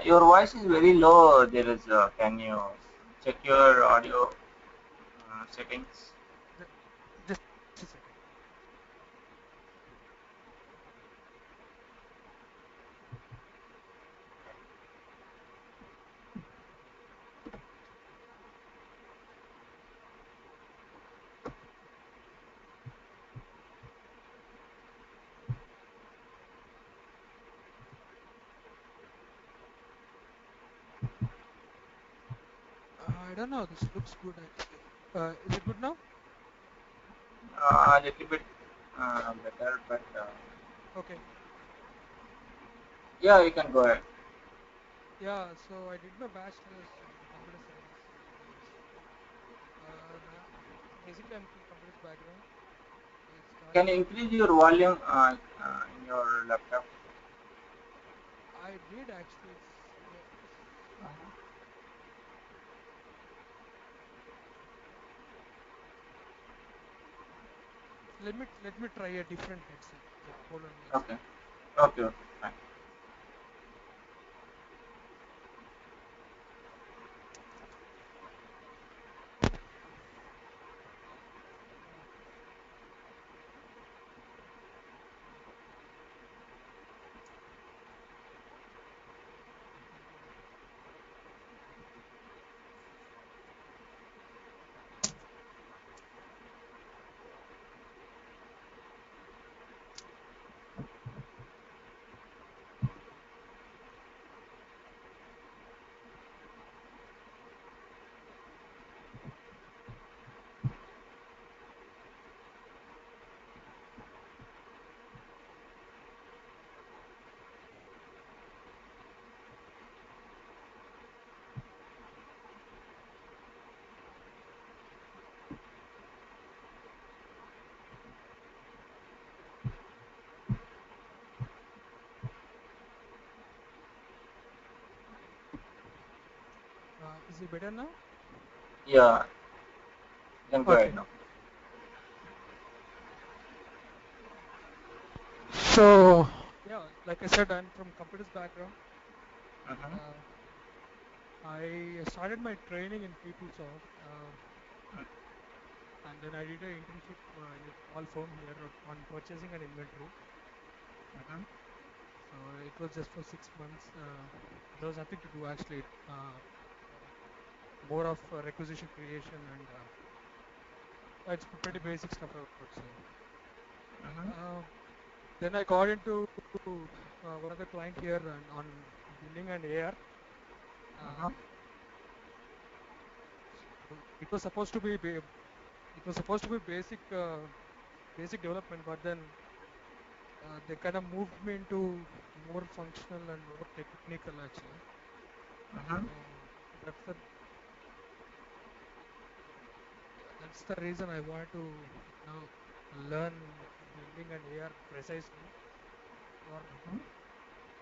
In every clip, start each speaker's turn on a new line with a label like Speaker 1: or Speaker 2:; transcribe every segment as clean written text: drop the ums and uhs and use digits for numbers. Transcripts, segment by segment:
Speaker 1: Your voice is very low. There is. Can you check your audio settings?
Speaker 2: Ju- Just a second. I don't know. This looks good actually. Is it good now?
Speaker 1: A little bit better, but
Speaker 2: Okay.
Speaker 1: yeah, you can go ahead.
Speaker 2: Yeah. So I did my bachelor's in computer science in UST. Now, basically, I'm from computer background. I
Speaker 1: Can
Speaker 2: started
Speaker 1: you
Speaker 2: my
Speaker 1: increase your volume in your laptop?
Speaker 2: I did actually. It's let me try a different headset. Hold on a
Speaker 1: Okay.
Speaker 2: second.
Speaker 1: Okay. Okay. Fine.
Speaker 2: Is it better now?
Speaker 1: Yeah, you can go ahead
Speaker 2: Okay.
Speaker 1: now.
Speaker 2: So yeah, like I said, I'm from computers background.
Speaker 1: Mm-hmm.
Speaker 2: Uh, I started my training in PeopleSoft, and then I did an internship in a small firm here on purchasing and inventory.
Speaker 1: Mm-hmm.
Speaker 2: So it was just for 6 months. There was nothing to do actually. More of requisition creation and it's pretty basic stuff I would say.
Speaker 1: Mm-hmm.
Speaker 2: Uh, then I got into one of the client here and on billing and AR. Uh,
Speaker 1: Mm-hmm.
Speaker 2: so it was supposed to be basic development, but then they kind of moved me into more functional and more technical actually.
Speaker 1: Mm-hmm.
Speaker 2: So that's the that's the reason I wanted to now learn building an AR precisely. Or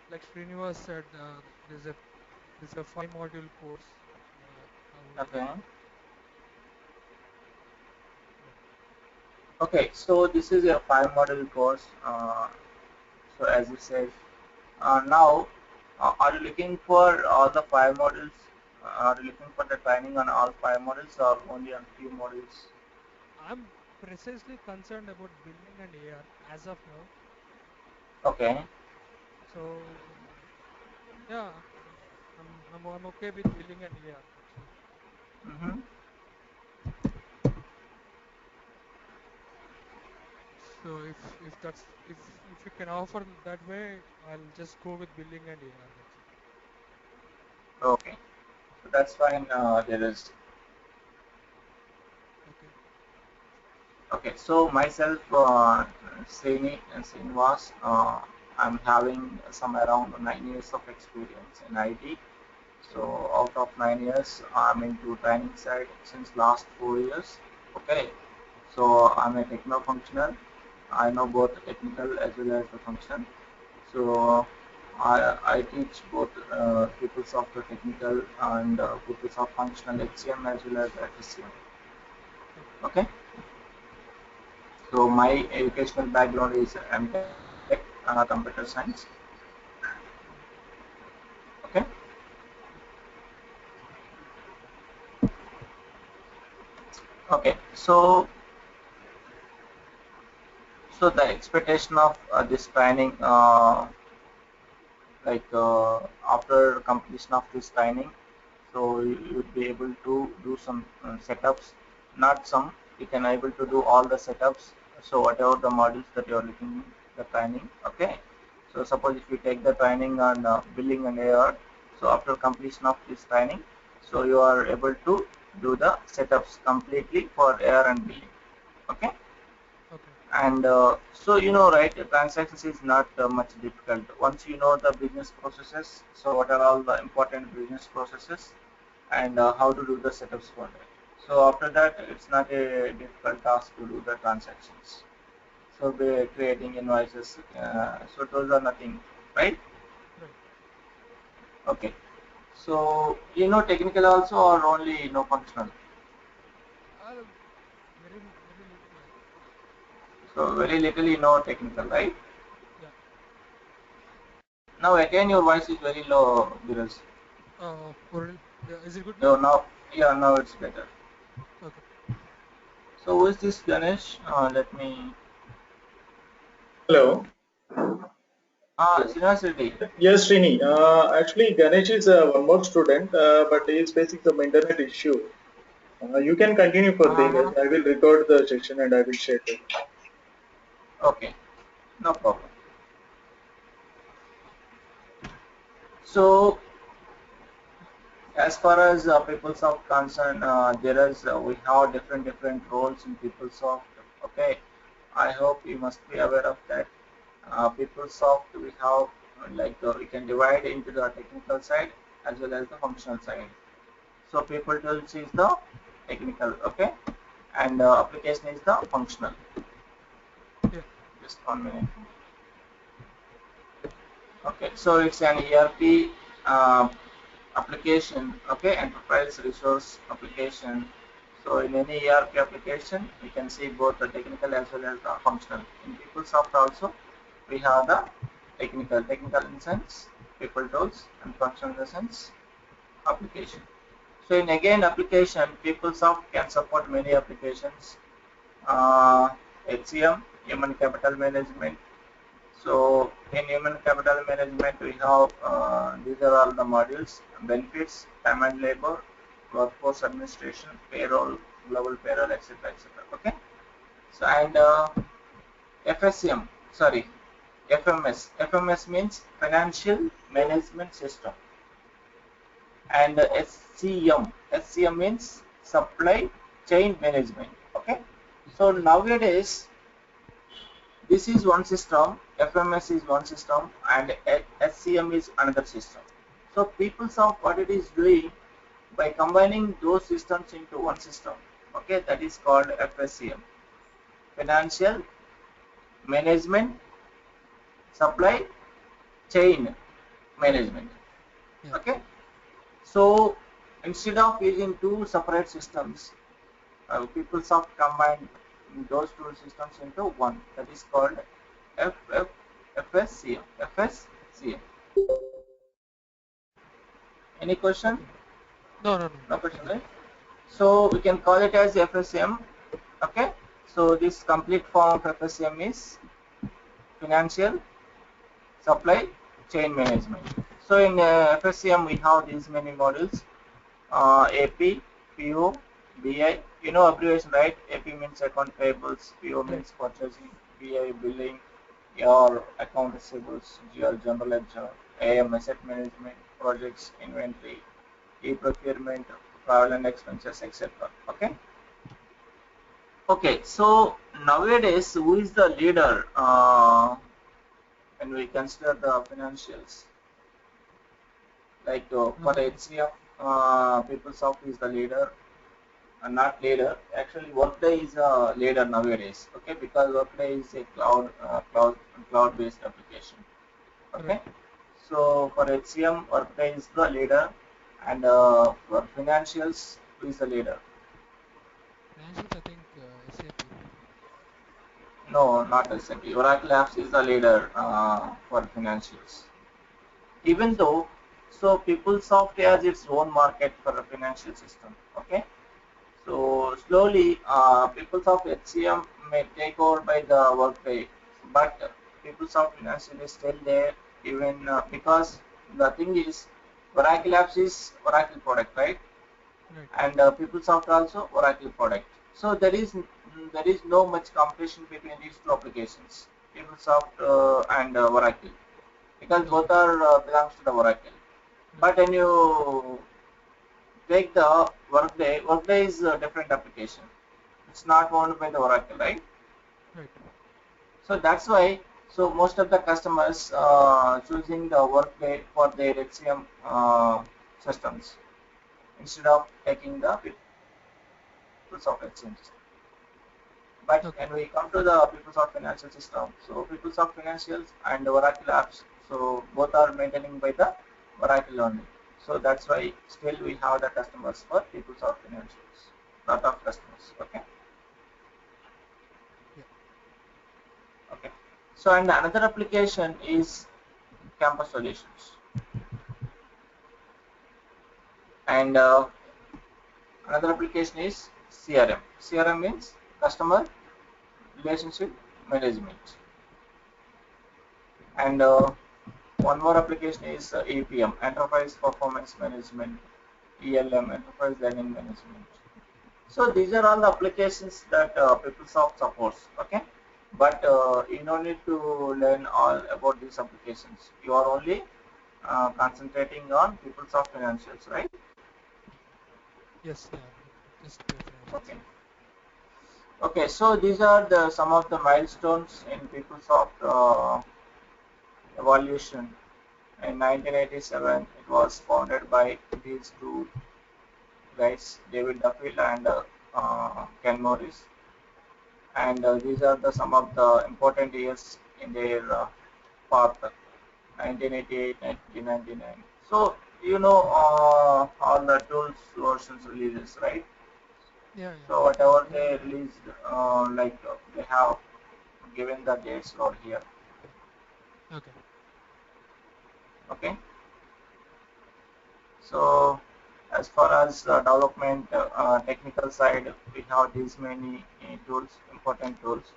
Speaker 2: like Srinivas said, there's a 5 module course. I would
Speaker 1: Okay.
Speaker 2: yeah.
Speaker 1: Okay. So this is a five module course. So as you said, now are you looking for all the five modules? Are you looking for the training on all five modules or only on few modules?
Speaker 2: I'm precisely concerned about building and AR as of now.
Speaker 1: Okay.
Speaker 2: So yeah, I'm okay with building and AR actually.
Speaker 1: Mm-hmm.
Speaker 2: So if you can offer that way, I'll just go with building and AR. That's it.
Speaker 1: Okay. So that's fine. There is.
Speaker 2: Okay.
Speaker 1: Okay. So myself, Srinivas, I'm having some around 9 years of experience in IT. So out of 9 years, I'm into training side since last 4 years. Okay. So I'm a techno-functional. I know both the technical as well as the function. So I teach both peoples of the technical and peoples of functional HCM as well as FSCM.
Speaker 2: Okay.
Speaker 1: Okay. So my educational background is MTech, computer science.
Speaker 2: Mm.
Speaker 1: Okay. Okay, so the expectation of this training, after completion of this training, so you would be able to do some setups, not some, you can able to do all the setups. So whatever the modules that you are looking the training, okay. So suppose if you take the training on billing and AR, so after completion of this training, so you are able to do the setups completely for AR and billing, okay.
Speaker 2: Okay.
Speaker 1: And so right, transactions is not much difficult once you know the business processes. So what are all the important business processes and how to do the setups for that. So after that, it's not a difficult task to do the transactions. So we're creating invoices, so those are nothing, right?
Speaker 2: Right.
Speaker 1: Okay. So technical also, or only functional?
Speaker 2: Very little I know.
Speaker 1: So very little technical, right?
Speaker 2: Yeah.
Speaker 1: Now again your voice is very low, Biraj.
Speaker 2: Is it good
Speaker 1: So
Speaker 2: now?
Speaker 1: now, yeah, now it's better.
Speaker 2: Okay.
Speaker 1: So who is this Ganesh? Let me.
Speaker 3: Hello.
Speaker 1: Srinivas Reddy.
Speaker 3: Yes, Srini. Actually, Ganesh is one more student, but he is facing some internet issue. You can continue for the.
Speaker 1: Uh-huh.
Speaker 3: I will record the section and I will share it.
Speaker 1: Okay, no problem. So as far as PeopleSoft concerned, there is we have different roles in PeopleSoft. Okay, I hope you must be aware of that. PeopleSoft we have we can divide into the technical side as well as the functional side. So People Tools is the technical, okay, and application is the functional.
Speaker 2: Yeah.
Speaker 1: Just 1 minute. Okay, so it's an ERP application, okay, enterprise resource application. So in any ERP application, we can see both the technical as well as the functional. In PeopleSoft also, we have the technical in sense, people tools, and functional in the sense, application. So in again application, PeopleSoft can support many applications, uh, HCM, human capital management. So in human capital management, we have these are all the modules: benefits, time and labor, workforce administration, payroll, global payroll, etc., etc. Okay. So and FSM, sorry, FMS. FMS means Financial Management System, and SCM. SCM means Supply Chain Management. Okay. So nowadays this is one system, FMS is one system, and SCM is another system. So PeopleSoft, what it is doing by combining those systems into one system, okay, that is called FSCM, Financial Management Supply Chain Management.
Speaker 2: Yeah.
Speaker 1: Okay, so instead of using two separate systems, PeopleSoft combined those two systems into one. That is called FSCM. FSCM. Any question?
Speaker 2: Okay. No, no, no.
Speaker 1: No question,
Speaker 2: Nothing.
Speaker 1: right? So we can call it as FSCM. Okay. So this complete form of FSCM is Financial Supply Chain Management. So in FSCM we have these many modules: AP, PO, BI. You know abbreviation, right? AP means account payables, PO
Speaker 2: Right.
Speaker 1: means purchasing, BI billing, your account receivables, GL general ledger, AM asset management, projects, inventory, e-procurement, travel and expenses, etc. Okay. Okay. So nowadays, who is the leader when we consider the financials? Like for
Speaker 2: Uh,
Speaker 1: HCF, PeopleSoft is the leader. Not leader. Actually, Workday is a leader nowadays. Okay, because Workday is a cloud-based application.
Speaker 2: right.
Speaker 1: Okay, so for HCM, Workday is the leader, and for financials, who is the leader?
Speaker 2: Financials, I think SAP.
Speaker 1: No, not SAP. Oracle Apps is the leader for financials. Even
Speaker 2: Financials.
Speaker 1: though, so PeopleSoft has its own market for the financial system. Okay, So slowly, PeopleSoft HCM may take over by the Workday, but PeopleSoft Financial is still there, even because the thing is, Oracle Apps is Oracle product, right?
Speaker 2: Right.
Speaker 1: And PeopleSoft also Oracle product. So there is no much competition between these two applications, PeopleSoft and Oracle, because both
Speaker 2: Okay.
Speaker 1: are belongs to the Oracle.
Speaker 2: Right.
Speaker 1: But when you take the Workday, Workday is a different application. It's not owned by the Oracle, right?
Speaker 2: Right.
Speaker 1: So that's why. So most of the customers choosing the Workday for their HCM systems instead of taking the PeopleSoft HCM system. But
Speaker 2: Okay.
Speaker 1: when we come to the PeopleSoft Financial System, so PeopleSoft Financials and Oracle Apps, so both are maintaining by the Oracle only. So that's why still we have the customers for PeopleSoft Financials. Lot of customers. Okay.
Speaker 2: Yeah.
Speaker 1: Okay. So and another application is Campus Solutions, and another application is CRM. CRM means Customer Relationship Management, and one more application is EPM, Enterprise Performance Management, ELM, Enterprise Learning Management. So these are all the applications that PeopleSoft supports. Okay, but you don't need to learn all about these applications. You are only concentrating on PeopleSoft Financials, right?
Speaker 2: Yes. Yeah. Just pure financials.
Speaker 1: Okay. Okay. So these are the some of the milestones in PeopleSoft evolution. In 1987, it was founded by these two guys, David Duffield and Ken Morris, and these are the some of the important years in their path, 1988, 1999. So you know all the tools versions releases, right?
Speaker 2: Yeah. Yeah.
Speaker 1: So
Speaker 2: Yeah.
Speaker 1: whatever they released, they have given the dates over here.
Speaker 2: Okay.
Speaker 1: Okay. So as far as development technical side, we have these many tools, important tools.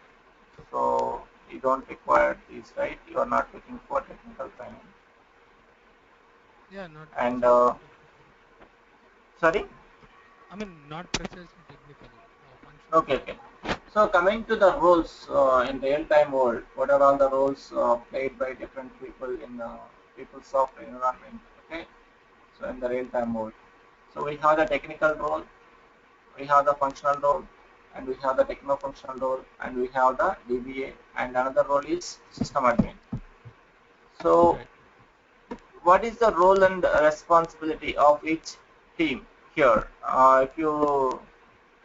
Speaker 1: So you don't require these, right? You are not looking for technical training.
Speaker 2: Yeah. Not
Speaker 1: And
Speaker 2: precisely technical.
Speaker 1: sorry.
Speaker 2: I mean, not precisely technical. Functional
Speaker 1: Okay,
Speaker 2: side.
Speaker 1: okay. So coming to the roles in real-time world, what are all the roles played by different people in PeopleSoft environment? Okay. So in the real-time world, so we have the technical role, we have the functional role, and we have the techno-functional role, and we have the DBA, and another role is system admin. So
Speaker 2: Right.
Speaker 1: what is the role and responsibility of each team here? If you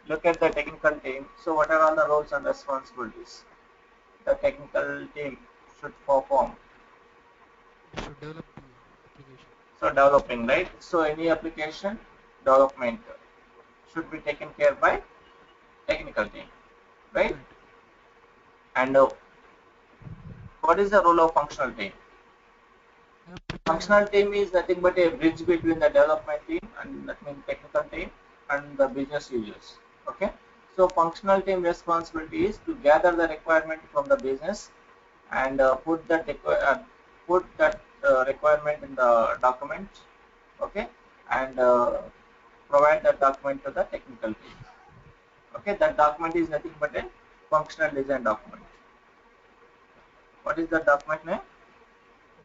Speaker 1: look at the technical team, so what are all the roles and responsibilities the technical team should perform?
Speaker 2: They should develop the application.
Speaker 1: So developing, right? So any application development should be taken care by technical team, right?
Speaker 2: Right.
Speaker 1: And what is the role of functional team?
Speaker 2: Yeah. Prepare.
Speaker 1: Functional team is nothing but a bridge between the development team and that means technical team and the business users. Okay. So functional team responsibility is to gather the requirement from the business and put that requirement in the document. Okay, and provide that document to the technical team. Okay, that document is nothing but a functional design document. What is the document name?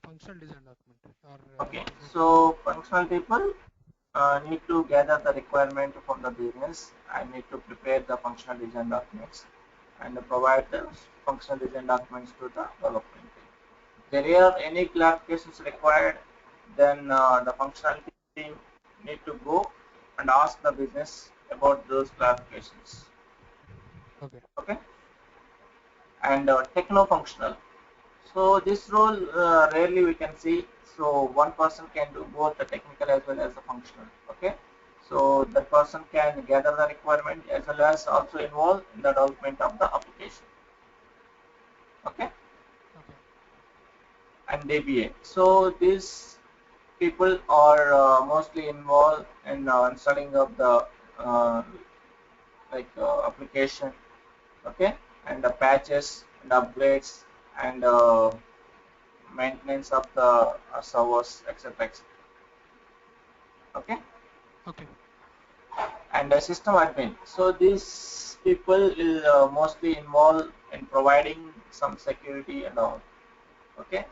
Speaker 2: Functional design document or
Speaker 1: Okay,
Speaker 2: business requirement.
Speaker 1: so functional people need to gather the requirement from the business and need to prepare the functional design documents and provide the functional design documents to the development team. There are any clarifications required, then the functional team need to go and ask the business about those clarifications.
Speaker 2: Okay.
Speaker 1: Okay, and techno-functional. So this role rarely we can see. So one person can do both the technical as well as the functional. Okay. So that person can gather the requirement as well as also involved in the development of the application. Okay.
Speaker 2: Okay.
Speaker 1: And DBA. So these people are mostly involved in installing of the uh, like application, okay, and the patches and upgrades and maintenance of the servers, etc., etc. Okay,
Speaker 2: Okay.
Speaker 1: and the system admin. So these people will mostly involved in providing some security and all. Okay,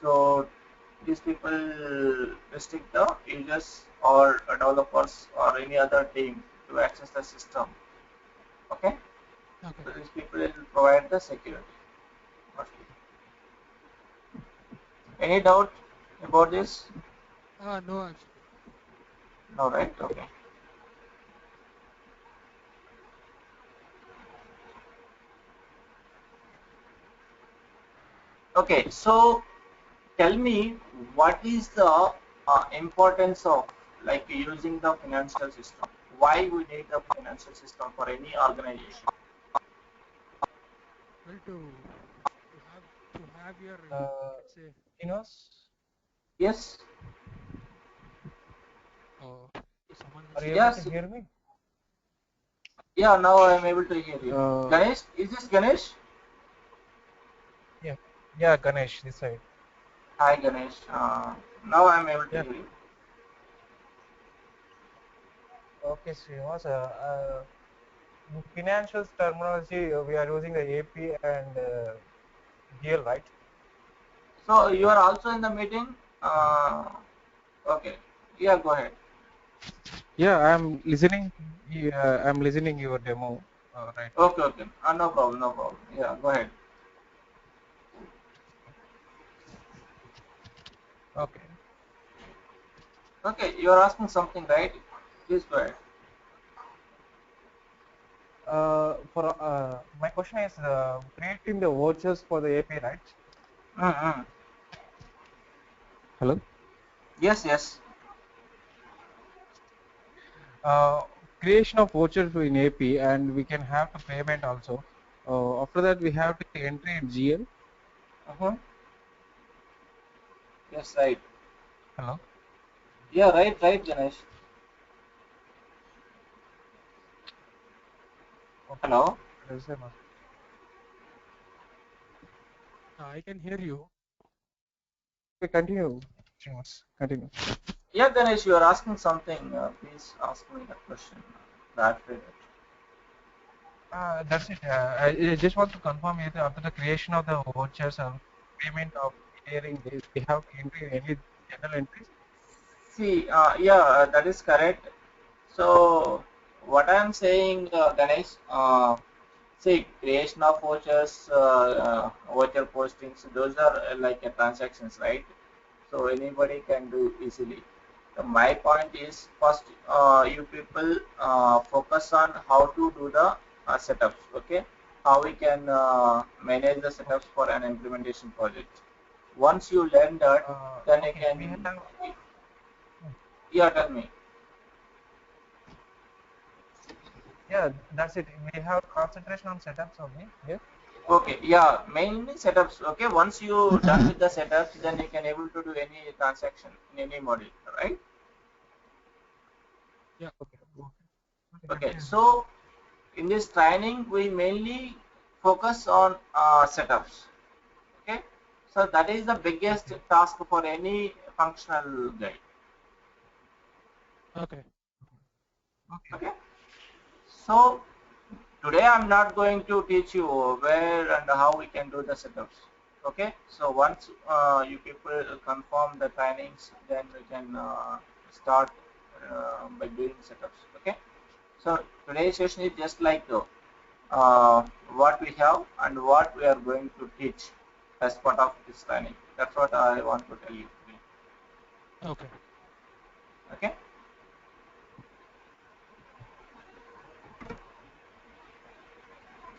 Speaker 1: so these people restrict the users or developers or any other team to access the system. Okay,
Speaker 2: Okay.
Speaker 1: so these people will provide the security mostly. Any doubt about this?
Speaker 2: No, actually.
Speaker 1: No, right? Okay. Okay, so tell me what is the importance of like using the financial system? Why we need the financial system for any organization?
Speaker 2: Well, to have your
Speaker 4: Uh,
Speaker 2: let's say
Speaker 4: Srinivas,
Speaker 1: Yes,
Speaker 2: uh, someone
Speaker 4: are
Speaker 2: else
Speaker 4: you
Speaker 2: can
Speaker 4: able to
Speaker 1: yes,
Speaker 4: hear me?
Speaker 1: yeah. Now I am able to hear you.
Speaker 4: Uh,
Speaker 1: Ganesh, is this Ganesh?
Speaker 4: yeah, yeah, Ganesh, this side.
Speaker 1: Hi, Ganesh. Now I am able to
Speaker 4: Yeah,
Speaker 1: hear you.
Speaker 4: okay, Srinivas. In financial terminology, we are using the AP and GL, right?
Speaker 1: So you are also in the meeting. Okay. Yeah, go ahead.
Speaker 4: Yeah, I'm listening. Yeah, I'm listening your demo right now.
Speaker 1: Okay, okay. No problem, no problem. Yeah, go ahead.
Speaker 4: Okay.
Speaker 1: Okay, you are asking something, right? Please go ahead.
Speaker 4: For my question is creating the vouchers for the AP, right?
Speaker 1: Mm-hmm.
Speaker 4: Hello.
Speaker 1: Yes, yes.
Speaker 4: uh, Creation of vouchers in AP, and we can have the payment also. After that, we have to entry in GL.
Speaker 1: Uh-huh. Yes, right.
Speaker 4: Hello.
Speaker 1: Yeah, right, right, Ganesh.
Speaker 4: Okay.
Speaker 1: Hello.
Speaker 4: There's a must-
Speaker 2: I can hear you.
Speaker 4: Okay, continue. Srinivas. Continue.
Speaker 1: Yeah, Ganesh, you are asking something. Please ask me the question. That way.
Speaker 4: That's it. I just want to confirm it after the creation of the vouchers and payment of clearing days, we have to enter any general entries.
Speaker 1: See, yeah, that is correct. So, what I am saying, Ganesh, see, creation of vouchers, voucher postings, those are like transactions, right? So anybody can do easily. So my point is first, you people focus on how to do the setups, okay? How we can manage the setups for an implementation project. Once you learn that, then you
Speaker 4: Okay, we
Speaker 1: can,
Speaker 4: have.
Speaker 1: yeah, tell me.
Speaker 4: Yeah, that's it. We have concentration on setups only. Yeah.
Speaker 1: Okay, yeah, mainly setups. Okay, once you done with the setups, then you can able to do any transaction in any module, right?
Speaker 2: Yeah.
Speaker 4: Okay. Okay. Okay.
Speaker 1: Okay,
Speaker 4: Continue.
Speaker 1: so in this training, we mainly focus on setups. Okay, so that is the biggest
Speaker 4: Okay.
Speaker 1: task for any functional guy.
Speaker 2: Okay.
Speaker 4: Okay.
Speaker 1: Okay, so today I'm not going to teach you where and how we can do the setups. Okay, so once you people confirm the trainings, then we can start by doing setups. Okay, so today's session is just like what we have and what we are going to teach as part of this training. That's what I want to tell you today.
Speaker 2: Okay.
Speaker 1: Okay.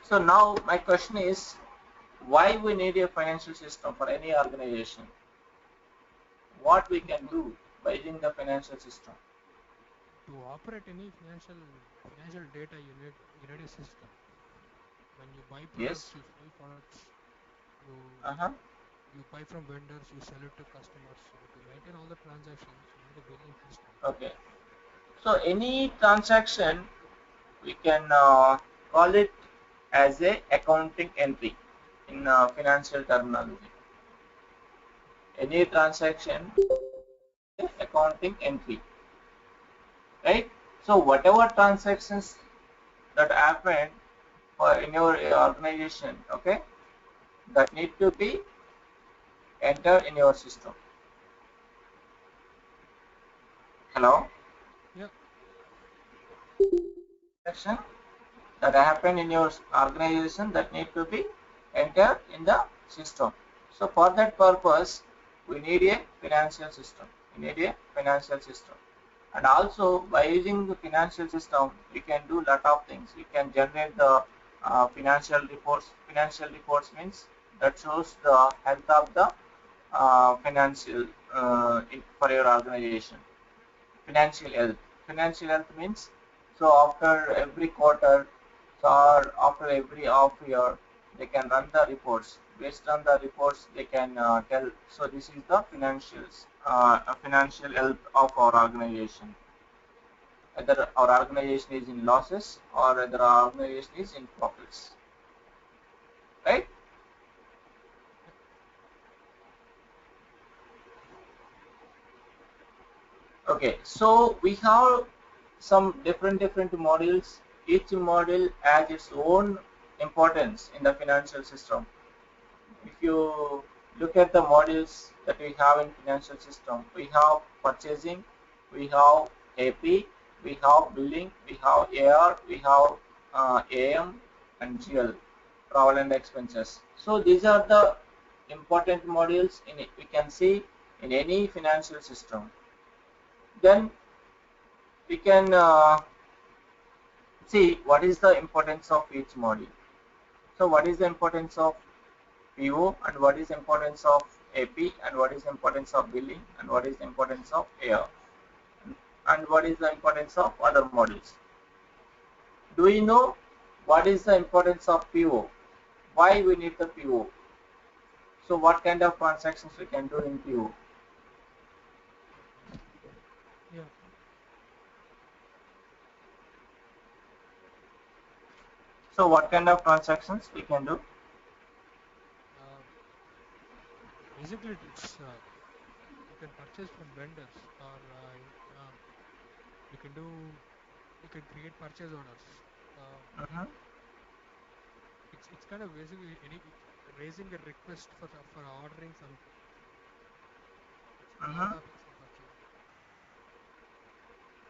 Speaker 1: So now my question is, why we need a financial system for any organization? What we can do by using the financial system?
Speaker 2: To operate any financial data, you need a system. When you buy
Speaker 1: Yes.
Speaker 2: products, you sell products. You
Speaker 1: Uh-huh.
Speaker 2: you buy from vendors, you sell it to customers. So to maintain all the transactions, you need a billing system.
Speaker 1: Okay. So any transaction, we can call it as a accounting entry in financial terminology. Any transaction, accounting entry, right? So whatever transactions that happen in your organization, okay, that need to be entered in your system. Hello?
Speaker 2: Yeah.
Speaker 1: Transaction that happen in your organization that need to be entered in the system. So for that purpose, we need a financial system. We need a financial system. And also by using the financial system, we can do lot of things. We can generate the financial reports. Financial reports means that shows the health of the financial for your organization. Financial health. Financial health means, so after every quarter or after every half year, they can run the reports. Based on the reports, they can tell. So this is the financial health of our organization. Whether our organization is in losses or whether our organization is in profits, right? Okay, so we have some different modules. Each module has its own importance in the financial system. If you look at the modules that we have in financial system, we have purchasing, we have AP, we have billing, we have AR, we have AM and GL, travel and expenses. So these are the important modules in it. We can see in any financial system. Then we can see what is the importance of each module. So what is the importance of PO and what is the importance of AP and what is the importance of billing and what is the importance of AR and what is the importance of other modules. Do we know what is the importance of PO? Why we need the PO? So what kind of transactions we can do in PO?
Speaker 2: Yeah.
Speaker 1: So what kind of transactions we can do?
Speaker 2: Basically, it's you can purchase from vendors, or you can do you can create purchase orders. It's kind of basically raising a request for ordering something.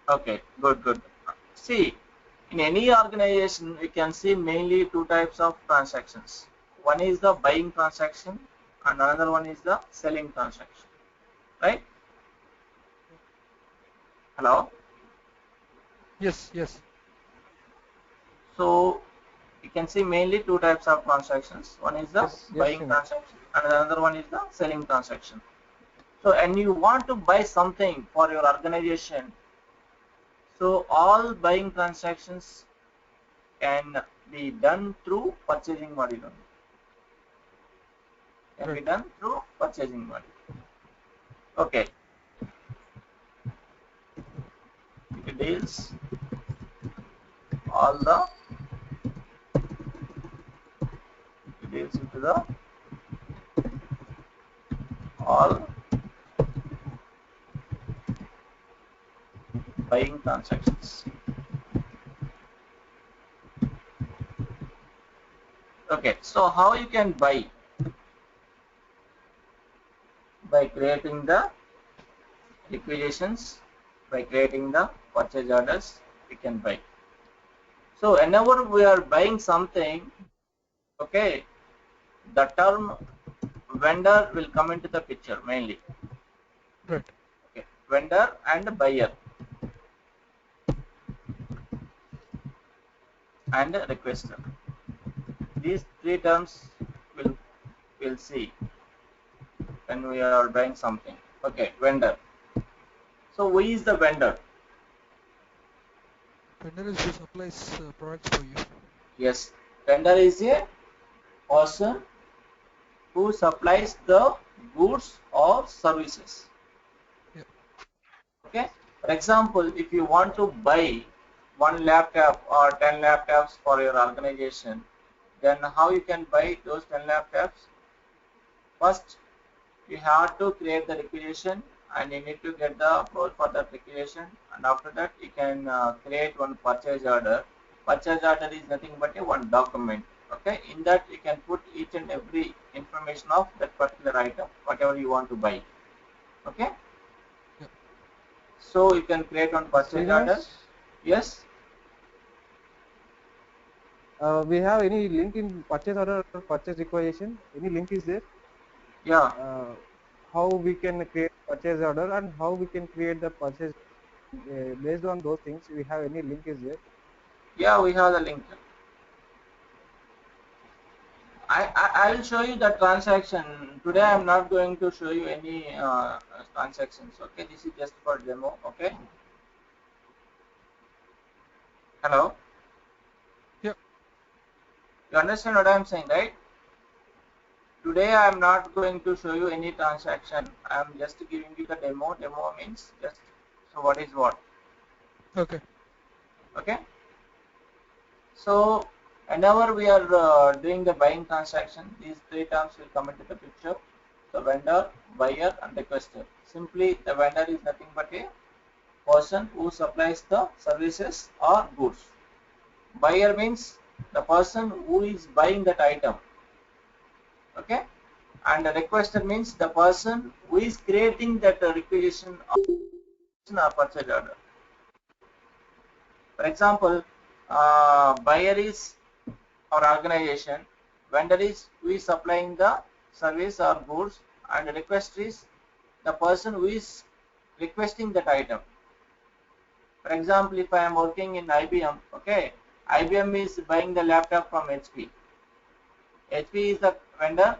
Speaker 1: Okay, good. See, in any organization, we can see mainly two types of transactions. One is the buying transaction and another one is the selling transaction, right? Hello?
Speaker 2: Yes.
Speaker 1: So, you can see mainly two types of transactions. One is the buying transaction and another one is the selling transaction. So, and you want to buy something for your organization. So, all buying transactions can be done through purchasing module only. Can be done through purchasing module. Okay. It deals into the all buying transactions. Okay, so how you can buy? By creating the requisitions, by creating the purchase orders, we can buy. So whenever we are buying something, okay, the term vendor will come into the picture mainly.
Speaker 2: Right.
Speaker 1: Okay, vendor and buyer and requester. These three terms we'll see when we are buying something. Okay, vendor. So who is the vendor?
Speaker 2: Vendor is who supplies products for you.
Speaker 1: Yes, vendor is a person who supplies the goods or services.
Speaker 2: Yeah.
Speaker 1: Okay. For example, if you want to buy one laptop or 10 laptops for your organization, then how you can buy those 10 laptops? First, you have to create the requisition and you need to get the approval for that requisition, and after that you can create one purchase order. Purchase order is nothing but a one document. Okay, in that you can put each and every information of that particular item, whatever you want to buy. Okay,
Speaker 2: Yeah.
Speaker 1: so you can create one purchase order.
Speaker 4: Srinivas,
Speaker 1: Yes.
Speaker 4: we have any link in purchase order or purchase requisition? Any link is there?
Speaker 1: Yeah.
Speaker 4: How we can create purchase order and how we can create the purchase based on those things? We have any link is there?
Speaker 1: Yeah, we have the link. I will show you the transaction. Today I am not going to show you any transactions. Okay, this is just for demo. Okay. Hello.
Speaker 2: Yeah.
Speaker 1: You understand what I am saying, right? Today I am not going to show you any transaction. I am just giving you the demo. Demo means just so what is what.
Speaker 2: Okay.
Speaker 1: Okay. So whenever we are doing the buying transaction, these three terms will come into the picture: the vendor, buyer, and requester. Simply, the vendor is nothing but a person who supplies the services or goods. Buyer means the person who is buying that item. Okay, and the requester means the person who is creating that requisition or purchase order. For example, buyer is our organization, vendor is who is supplying the service or goods, and the requester is the person who is requesting that item. For example, if I am working in IBM, okay, IBM is buying the laptop from HP. HP is the vendor,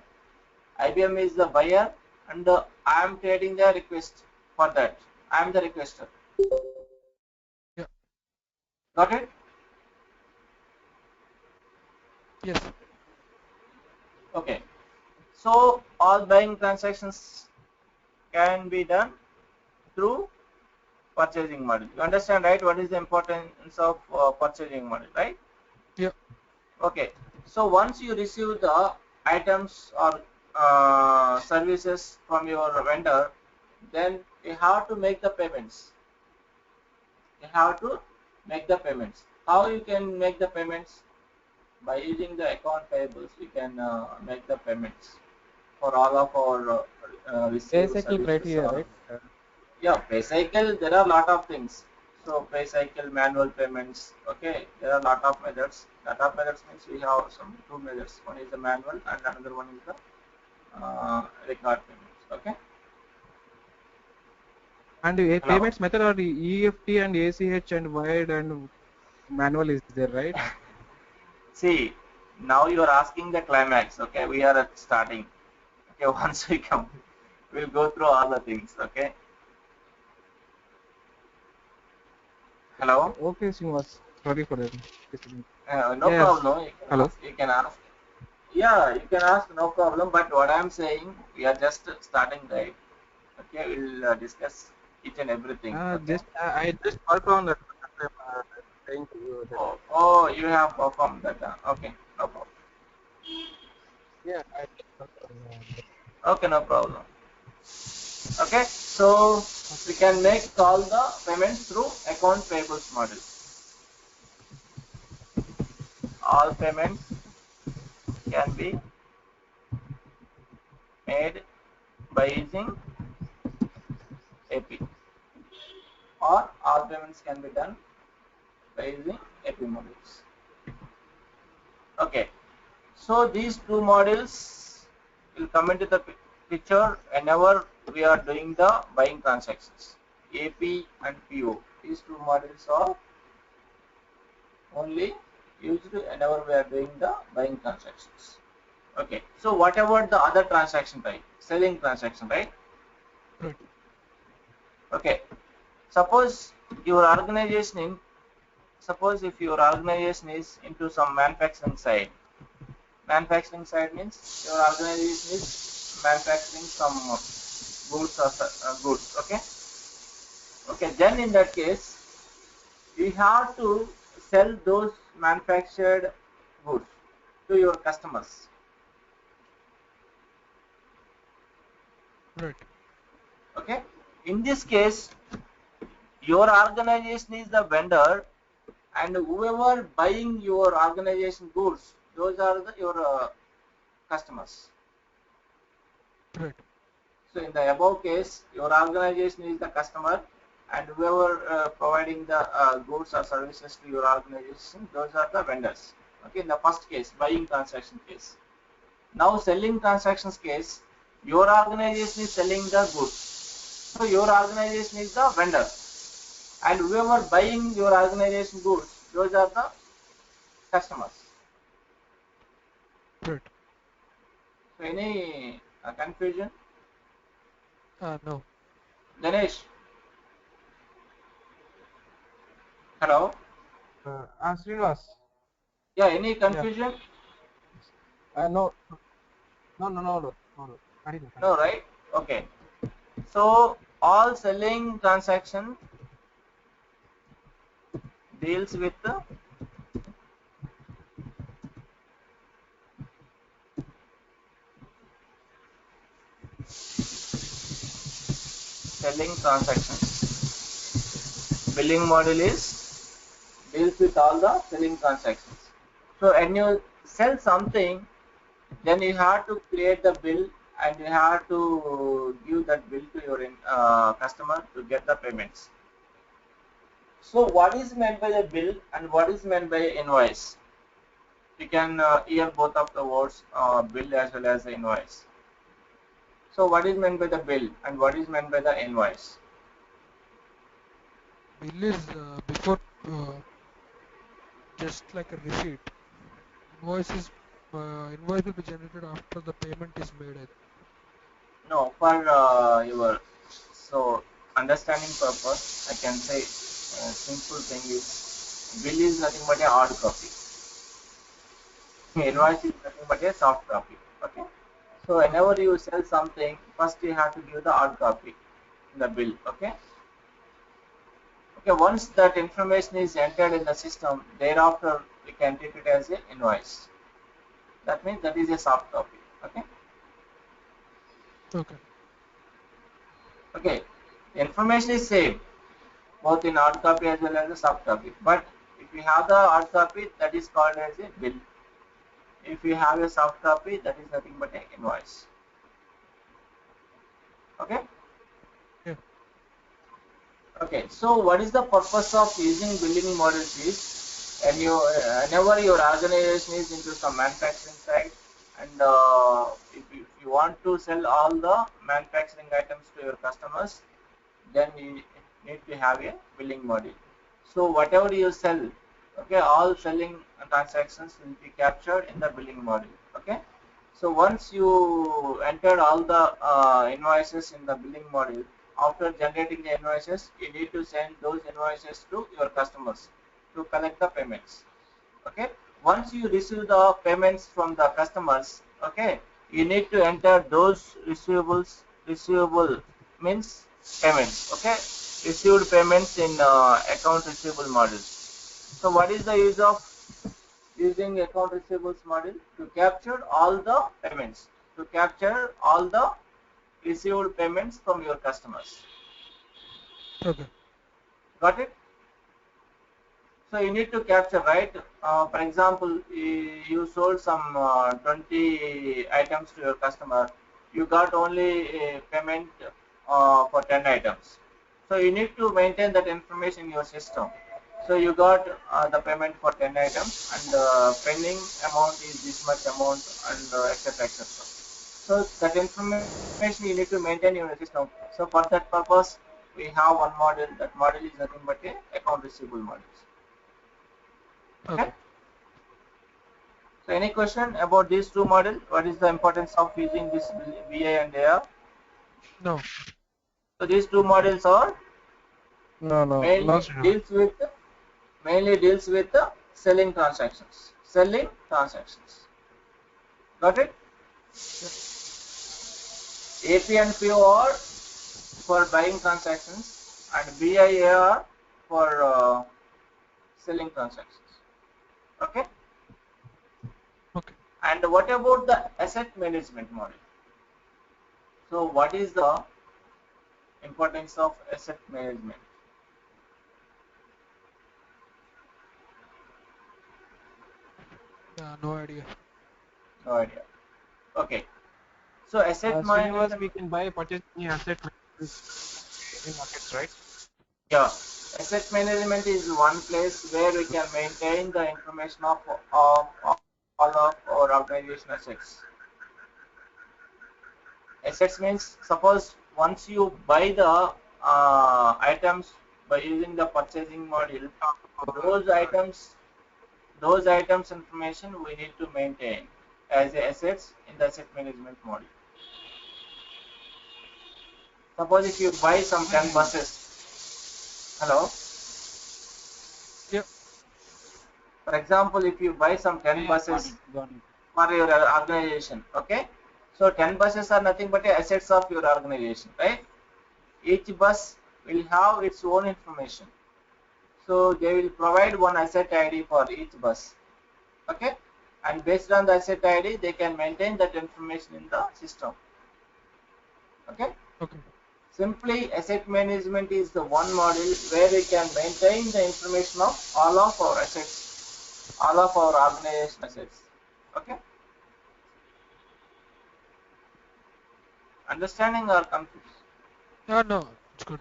Speaker 1: IBM is the buyer, and I am creating the request for that. I am the requester.
Speaker 2: Yeah.
Speaker 1: Got it?
Speaker 2: Yes.
Speaker 1: Okay. So all buying transactions can be done through purchasing model. You understand, right? What is the importance of purchasing model, right?
Speaker 2: Yeah.
Speaker 1: Okay. So once you receive the items or services from your vendor, then you have to make the payments. You have to make the payments. How you can make the payments? By using the account payables, we can make the payments for all of our received
Speaker 4: Pay cycle
Speaker 1: services.
Speaker 4: criteria, right?
Speaker 1: Yeah, pay cycle, there are a lot of things. So pay cycle, manual payments, okay, there are a lot of methods. Lot of methods means we have some two methods. One is the manual and another one is the record payments, okay.
Speaker 4: And a
Speaker 1: Hello?
Speaker 4: payments method or EFT and ACH and wide and manual is there, right?
Speaker 1: See, now you are asking the climax, okay, we are at starting. Okay, once we come, we'll go through all the things, okay. Hello?
Speaker 4: Okay, Srinivas. Sorry for that.
Speaker 1: No
Speaker 4: Yes.
Speaker 1: problem.
Speaker 4: Hello.
Speaker 1: You can ask. Yeah, you can ask, no problem. But what I'm saying, we are just starting, right? Okay, we'll discuss each and everything. Okay.
Speaker 4: Just I just performed that. I'm saying to you that.
Speaker 1: Oh, you have performed that. Okay, no problem.
Speaker 4: Yeah, I just performed.
Speaker 1: Okay, no problem. Okay, so we can make all the payments through account payables model. All payments can be made by using AP, or all payments can be done by using AP models. Okay, so these two models will come into the picture whenever we are doing the buying transactions. AP and PO. These two models are only used whenever we are doing the buying transactions. Okay, so what about the other transaction type? Selling transaction, right?
Speaker 2: Right.
Speaker 1: Okay, suppose your organization suppose if your organization is into some manufacturing side. Manufacturing side means your organization is manufacturing some goods or goods. Okay. Okay. Then in that case, you have to sell those manufactured goods to your customers.
Speaker 2: Right.
Speaker 1: Okay. In this case, your organization is the vendor, and whoever buying your organization goods, those are your customers.
Speaker 2: Right.
Speaker 1: So in the above case, your organization is the customer, and whoever providing the goods or services to your organization, those are the vendors. Okay, in the first case, buying transaction case. Now selling transactions case, your organization is selling the goods. So your organization is the vendor, and whoever buying your organization goods, those are the customers.
Speaker 2: Right.
Speaker 1: So any confusion?
Speaker 2: No.
Speaker 1: Ganesh, hello?
Speaker 4: Srinivas.
Speaker 1: Yeah, any
Speaker 4: Yeah.
Speaker 1: confusion?
Speaker 4: No. No. Continue.
Speaker 1: No, right? Okay. So all selling transaction deals with the selling transactions. Billing model is deals with all the selling transactions. So when you sell something, then you have to create the bill and you have to give that bill to your customer to get the payments. So what is meant by the bill and what is meant by invoice? You can hear both of the words, bill as well as the invoice. So what is meant by the bill and what is meant by the invoice?
Speaker 2: Bill is before just like a receipt. Invoice will be generated after the payment is made.
Speaker 1: No, for your so understanding purpose, I can say simple thing is bill is nothing but a hard copy. Invoice is nothing but a soft copy. Okay. So whenever you sell something, first you have to give the hard copy in the bill. Okay. Okay. Once that information is entered in the system, thereafter we can take it as an invoice. That means that is a soft copy. Okay.
Speaker 2: Okay.
Speaker 1: Okay. The information is same both in hard copy as well as the soft copy. But if you have the hard copy, that is called as a bill. If you have a soft copy, that is nothing but an invoice. Okay.
Speaker 2: Yeah.
Speaker 1: Okay. So what is the purpose of using billing models is, and whenever your organization is into some manufacturing side, and if you want to sell all the manufacturing items to your customers, then you need to have a billing model. So whatever you sell, okay, all selling transactions will be captured in the billing model. Okay. So once you entered all the invoices in the billing model, after generating the invoices, you need to send those invoices to your customers to collect the payments. Okay. Once you receive the payments from the customers, okay, you need to enter those receivable means payments. Okay. Received payments in account receivable models. So what is the use of using account receivables model? To capture all the payments, to capture all the received payments from your customers.
Speaker 2: Okay.
Speaker 1: Got it? So you need to capture, right? For example, you sold some 20 items to your customer. You got only a payment for 10 items. So you need to maintain that information in your system. So you got the payment for 10 items, and the pending amount is this much amount, and etc. etc. So that information you need to maintain in your system. So for that purpose, we have one model. That model is nothing but a account receivable model. Okay. So any question about these two models? What is the importance of using this VA and AR?
Speaker 2: No.
Speaker 1: So these two models are
Speaker 4: No,
Speaker 1: mainly deals with the selling transactions. Selling transactions. Got it? AP and PO are for buying transactions, and BIAR for selling transactions. Okay.
Speaker 2: Okay.
Speaker 1: And what about the asset management model? So what is the importance of asset management?
Speaker 2: No idea.
Speaker 1: No idea. Okay. So asset
Speaker 4: Srinivas,
Speaker 1: management,
Speaker 4: we can buy purchase any asset in markets, right?
Speaker 1: yeah. Asset management is one place where we can maintain the information of all of our organization assets. Assets means suppose once you buy the items by using the purchasing model, those items those items information we need to maintain as assets in the asset management model. Suppose if you buy some 10 buses, hello,
Speaker 2: Yeah.
Speaker 1: for example, if you buy some 10 buses
Speaker 4: Got it.
Speaker 1: for your organization, okay, so 10 buses are nothing but assets of your organization, right? Each bus will have its own information, so they will provide one asset ID for each bus, okay, and based on the asset ID they can maintain that information in the system, okay.
Speaker 2: Okay.
Speaker 1: Simply, asset management is the one model where we can maintain the information of all of our assets, all of our organization assets. Okay? Understanding or confused?
Speaker 2: No, it's good.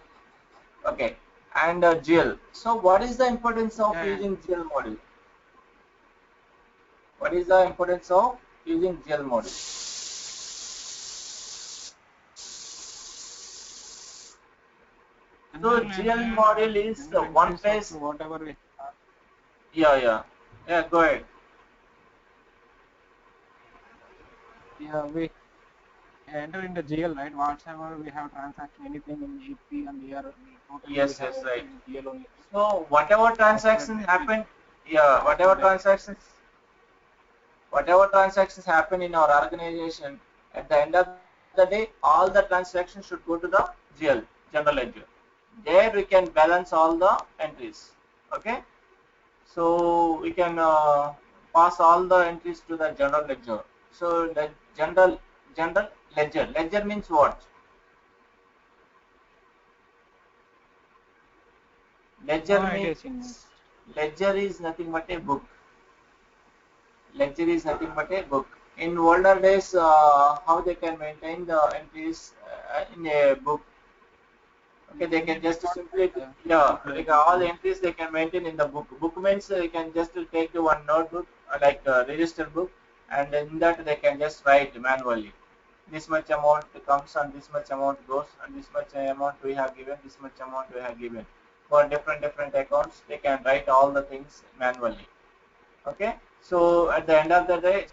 Speaker 1: Okay. And GL. So, what is the importance of
Speaker 4: Yeah.
Speaker 1: using GL model? What is the importance of using GL model? So, GL model is the one place.
Speaker 4: Whatever we have.
Speaker 1: Yeah. Go ahead.
Speaker 4: Yeah, we enter in the GL, right? Whatever we have transaction, anything in AP and AR, totally we
Speaker 1: Yes,
Speaker 4: have
Speaker 1: right.
Speaker 4: in GL only.
Speaker 1: So, whatever transactions happen, yeah, whatever transactions happen in our organization, at the end of the day, all the transactions should go to the GL, general ledger. There we can balance all the entries. Okay, so we can pass all the entries to the general ledger. So the general ledger. Ledger means what? Ledger
Speaker 4: No idea,
Speaker 1: means ledger is nothing but a book. Ledger is nothing but a book. In older days, how they can maintain the entries in a book? Okay, they can just simply, like all the entries they can maintain in the book. Book means you can just take one notebook, like a register book, and in that they can just write manually. This much amount comes and this much amount goes, and this much amount we have given, this much amount we have given. For different accounts, they can write all the things manually. Okay, so at the end of the day,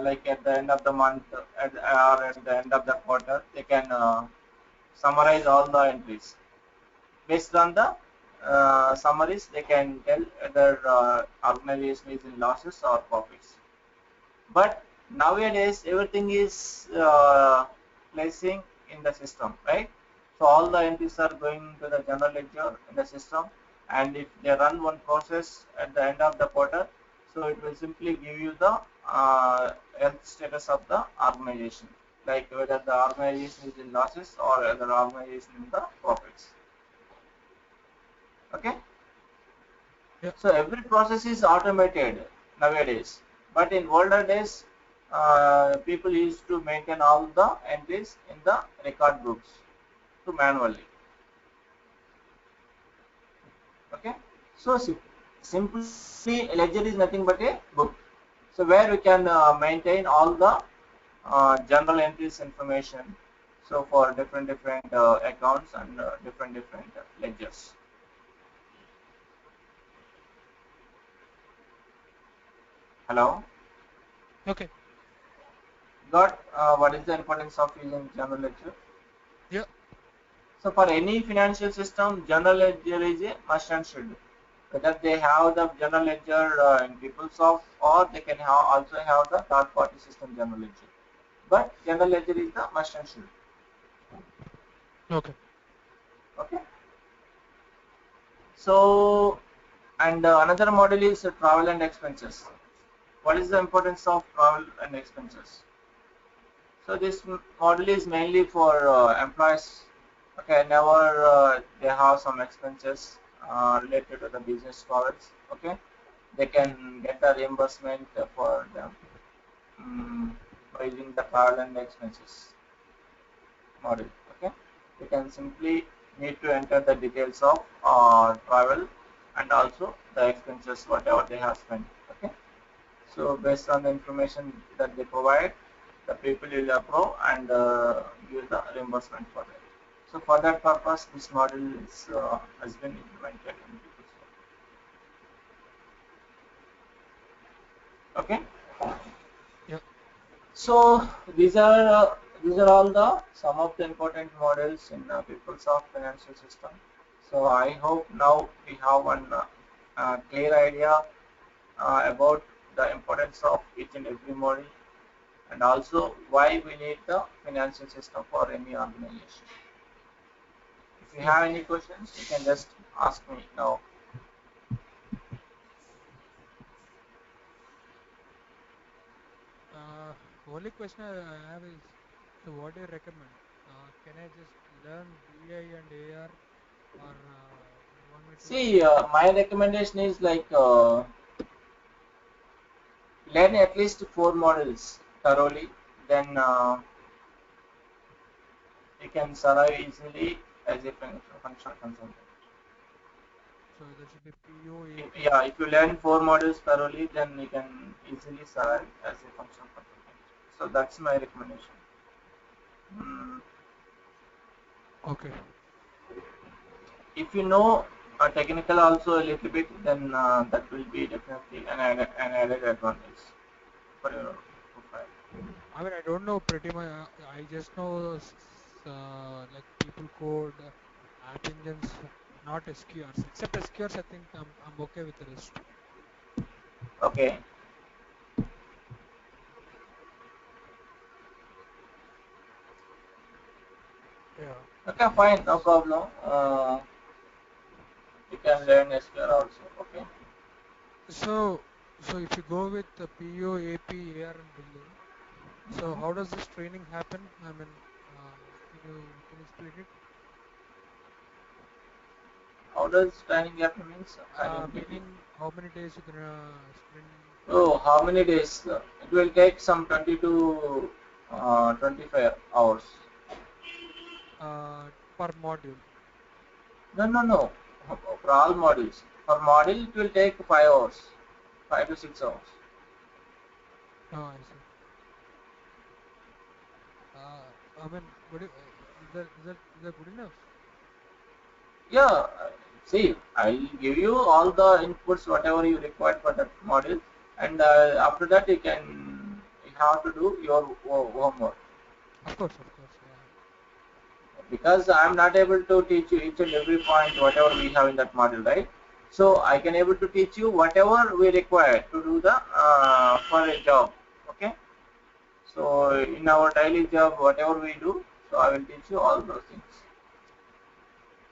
Speaker 1: like at the end of the month or at the end of the quarter, they can summarize all the entries. Based on the summaries, they can tell whether organization is in losses or profits. But nowadays, everything is placing in the system, right? So all the entries are going to the general ledger in the system, and if they run one process at the end of the quarter, so it will simply give you the health status of the organization, like whether the organization is in losses or whether the organization in the profits. Okay.
Speaker 2: Yeah.
Speaker 1: So every process is automated nowadays, but in older days, people used to maintain all the entries in the record books to manually. Okay, so simply ledger is nothing but a book. So where we can maintain all the general entries information. So for different accounts and different ledgers. Hello.
Speaker 2: Okay.
Speaker 1: Got what is the importance of using general ledger?
Speaker 2: Yeah.
Speaker 1: So for any financial system, general ledger is a must and should. Whether they have the general ledger in PeopleSoft or they can also have the third-party system general ledger. But general ledger is the must and should.
Speaker 2: Okay.
Speaker 1: Okay. So And another model is travel and expenses. What is the importance of travel and expenses? So this model is mainly for employees. Okay, never they have some expenses related to the business travels. Okay, they can get a reimbursement for them by using the travel and expenses model. Okay, you can simply need to enter the details of travel and also the expenses whatever they have spent. Okay, so based on the information that they provide, the people will approve and give the reimbursement for that. So for that purpose, this model has been implemented in PeopleSoft. Okay.
Speaker 2: Yeah.
Speaker 1: So these are all the some of the important models in PeopleSoft financial system. So I hope now we have one clear idea about the importance of each and every model and also why we need the financial system for any organization. If you
Speaker 2: Yeah.
Speaker 1: have any questions, you can just ask me now.
Speaker 2: Only question I have is, so what do you recommend? Can I just learn BI and AR, or you want me to
Speaker 1: See,
Speaker 2: go with?
Speaker 1: my recommendation is like learn at least 4 models thoroughly, then you can survive easily as a functional consultant.
Speaker 2: So that should be PO, AP.
Speaker 1: Yeah, if you learn 4 models thoroughly, then you can easily survive as a functional consultant. So that's my recommendation. Mm,
Speaker 2: Okay.
Speaker 1: if you know technical also a little bit, then that will be definitely an added advantage for your profile.
Speaker 2: I mean, I don't know pretty much. I just know like people code, app engines, not SQRs. Except SQRs, I think I'm okay with the rest.
Speaker 1: Okay.
Speaker 2: Yeah.
Speaker 1: Okay, fine, no problem. You can learn SQL also. Okay.
Speaker 2: So, so if you go with the PO, AP, AR, and billing, so how does this training happen? I mean, can you explain it?
Speaker 1: How does training happen means? I didn't get it.
Speaker 2: Meaning how many days you're gonna spend
Speaker 1: Oh, how many days? It will take some 20 to 25 hours.
Speaker 2: per module?
Speaker 1: No, no, no. For all modules. For module, it will take 5 hours, 5 to 6 hours.
Speaker 2: Oh, I see. I mean, is that good enough?
Speaker 1: Yeah. See, I'll give you all the inputs, whatever you require for that module, and after that you have to do your homework.
Speaker 2: Of course, yeah.
Speaker 1: Because I'm not able to teach you each and every point whatever we have in that module, right? So I can able to teach you whatever we require to do the for a job. Okay. So in our daily job, whatever we do, so I will teach you all those things.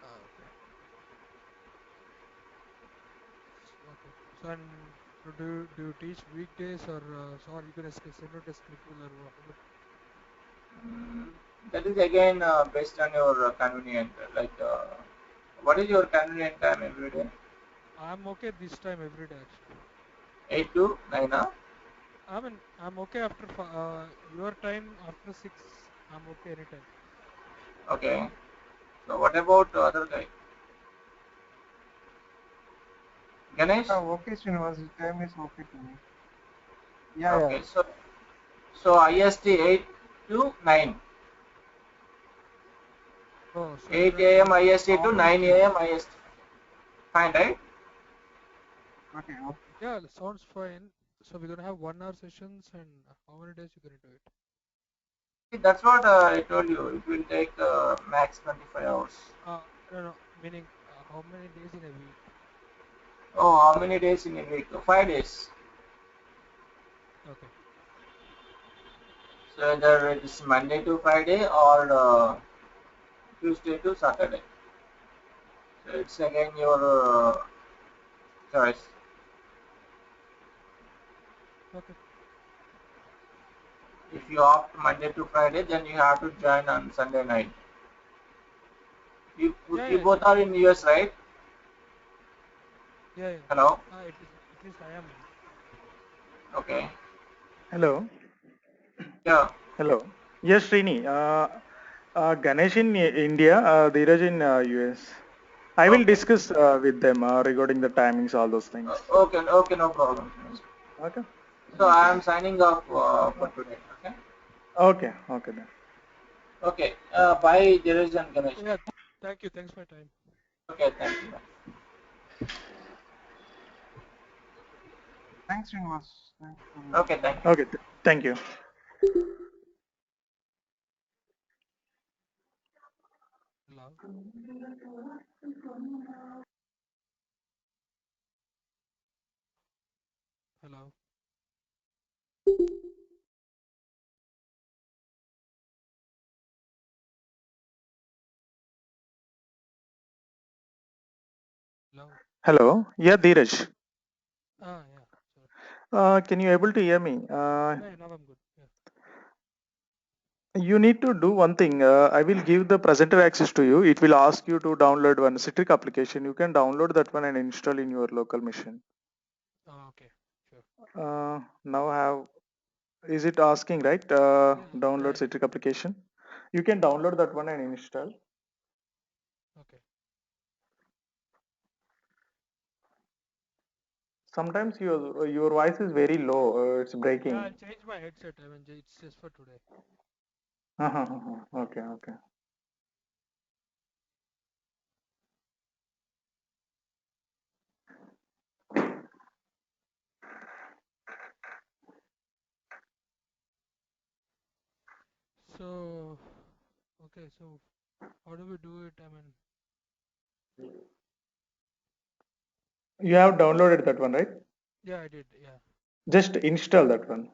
Speaker 2: Okay. Okay. So, and do you teach weekdays, or so are you gonna send out a schedule, or how it?
Speaker 1: Mm, that is again based on your convenient. Like, what is your convenient time every day?
Speaker 2: I'm okay this time every day actually.
Speaker 1: 8 to 9, huh?
Speaker 2: I mean, I'm okay after your time after 6. I'm okay anytime.
Speaker 1: Okay. So what about the other guy? Ganesh?
Speaker 4: Okay, Srinivas, the time is okay to me. Yeah, yeah.
Speaker 1: Okay. So IST 8 to 9.
Speaker 2: Oh, so
Speaker 1: 8 a.m. IST to
Speaker 4: Okay,
Speaker 1: 9 a.m.
Speaker 4: Srinivas.
Speaker 1: IST. Fine, right?
Speaker 4: Okay, okay.
Speaker 2: yeah, sounds fine. So we're gonna have 1 hour sessions, and how many days you gonna do it?
Speaker 1: See, that's what I told you. It will take max 25 hours.
Speaker 2: No, no, meaning how many days in a week?
Speaker 1: Oh, how many days in a week? 5 days.
Speaker 2: Okay.
Speaker 1: So either it is Monday to Friday or Tuesday to Saturday. So it's again your choice.
Speaker 2: Okay.
Speaker 1: If you opt Monday to Friday, then you have to join on Sunday night. You
Speaker 2: Yeah,
Speaker 1: you
Speaker 2: yeah,
Speaker 1: both are in US, right?
Speaker 2: yeah, yeah.
Speaker 1: Hello.
Speaker 2: At least I am.
Speaker 1: Okay.
Speaker 5: Hello.
Speaker 1: Yeah.
Speaker 5: Hello. Yes, Srini. Ganesh in India, Dheeraj in US. I will
Speaker 1: Okay.
Speaker 5: discuss with them regarding the timings, all those things.
Speaker 1: Okay. Okay. No problem.
Speaker 5: Okay.
Speaker 1: So
Speaker 5: Okay
Speaker 1: I am
Speaker 5: then.
Speaker 1: signing off for today. Okay.
Speaker 5: Okay. Okay then.
Speaker 1: Okay. Bye, Dheeraj and Ganesh.
Speaker 2: Yeah. Thank you. Thanks for your time.
Speaker 1: Okay. Thank you.
Speaker 4: Thanks, Srinivas. Thanks for
Speaker 1: Okay. Thank you.
Speaker 5: Okay. Thank you.
Speaker 2: Hello. Hello. Hello.
Speaker 5: Hello. Yeah, Dheeraj.
Speaker 2: Yeah. Sorry.
Speaker 5: Can you able to hear me?
Speaker 2: Yeah, now I'm good. Yeah.
Speaker 5: You need to do one thing. I will give the presenter access to you. It will ask you to download one Citric application. You can download that one and install in your local machine.
Speaker 2: Okay. Sure.
Speaker 5: Now have is it asking right?
Speaker 2: Yeah.
Speaker 5: Download
Speaker 2: Yeah.
Speaker 5: Citric application. You can download that one and install.
Speaker 2: Okay.
Speaker 5: Sometimes your voice is very low. It's
Speaker 2: Yeah,
Speaker 5: breaking.
Speaker 2: I'll change my headset. I mean, it's just for today.
Speaker 5: Okay, okay.
Speaker 2: So, okay. So, how do we do it? I mean,
Speaker 5: You have downloaded that one, right?
Speaker 2: yeah, I did. Yeah.
Speaker 5: Just install that one.